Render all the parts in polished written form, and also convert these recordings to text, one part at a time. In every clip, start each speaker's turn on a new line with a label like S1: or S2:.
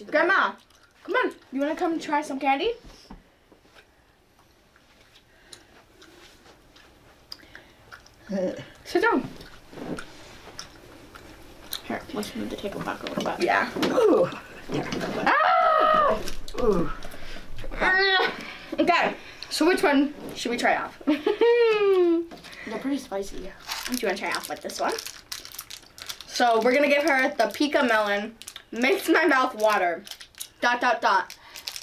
S1: Grandma, come on. You want to come try some candy? Sit down. Here, let's move the table back a little bit. Yeah.
S2: Ooh.
S1: Ah!
S2: Ooh.
S1: Okay, so which one should we try off?
S3: They're pretty spicy.
S1: Do you want to try off with this one? So we're gonna give her the Pika melon. Makes my mouth water. ...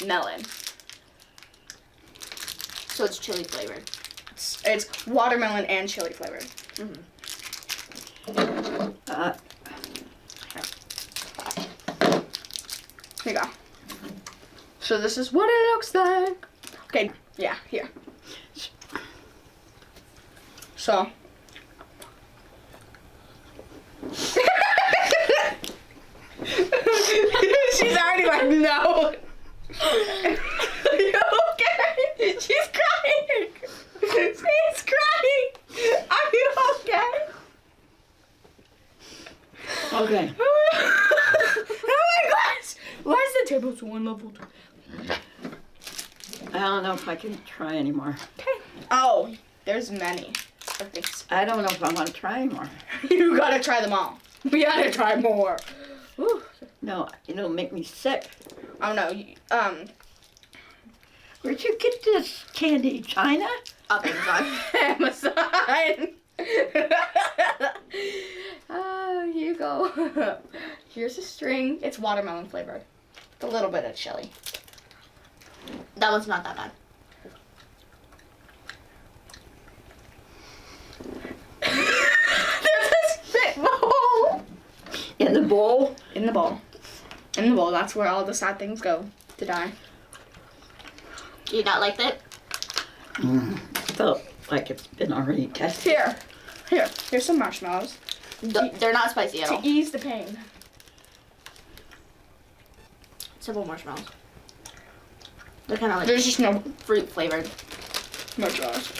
S1: melon.
S3: So it's chili flavored.
S1: It's watermelon and chili flavored. Here you go. So this is what it looks like. Okay, yeah, here. So. She's already like, no. Are you okay? She's crying. She's crying. Are you okay?
S2: Okay.
S1: Oh my gosh. Why is the table so unleveled?
S2: I don't know if I can try anymore.
S1: Okay. Oh, there's many of things.
S2: I don't know if I want to try anymore.
S1: You gotta try them all. We gotta try more. Ooh.
S2: No, it'll make me sick.
S1: Oh no.
S2: Where'd you get this candy? China?
S3: Up Amazon.
S1: Amazon. Oh, here you go. Here's a string. It's watermelon flavored. With a little bit of chili.
S3: That one's not that bad.
S1: There's a spit bowl.
S2: In the bowl?
S1: In the bowl. In the bowl. That's where all the sad things go to die.
S3: You not like it?
S2: Felt like it's been already tested.
S1: Here's some marshmallows.
S3: They're not spicy at all.
S1: To ease the pain.
S3: Simple marshmallows. They're kind of like
S1: There's just no
S3: fruit flavored.
S1: marshmallows.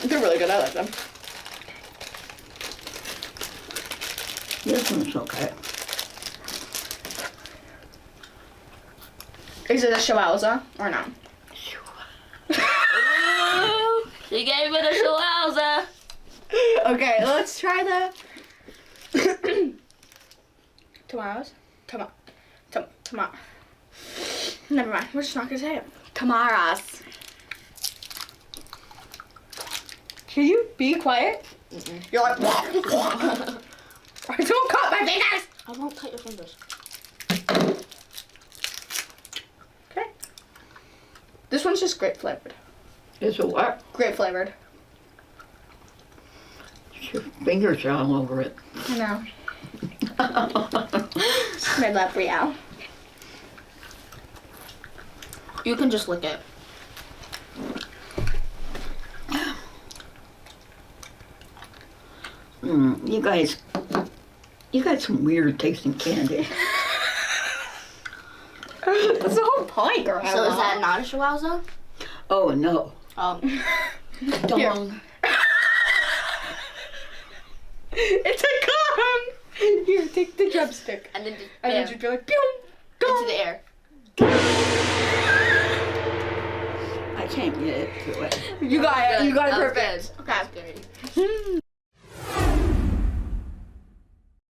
S1: They're really good. I like them.
S2: This one's okay.
S1: Is it a Shawowza or no?
S3: She gave it a Shawowza.
S1: Okay, let's try the tomatoes. Tomato. Never mind. We're just not gonna say it. Tamaras. Can you be quiet? You're like. Don't cut my fingers.
S3: I won't cut your fingers.
S1: Okay. This one's just grape flavored.
S2: It's a what?
S1: Grape flavored.
S2: Your fingers are all over it.
S1: I know. My love, Rio.
S3: You can just lick it.
S2: You got some weird tasting candy.
S1: That's the whole point, girl.
S3: So is that not a Shawowza?
S2: Oh no.
S3: Gong.
S1: It's a gong. Here, take the drumstick.
S3: And then
S1: Just be like, pew, gong.
S3: into the air.
S2: I can't get it to it.
S1: You got it. You got it
S3: That was
S1: perfect.
S3: good.
S1: Okay.
S3: That's good.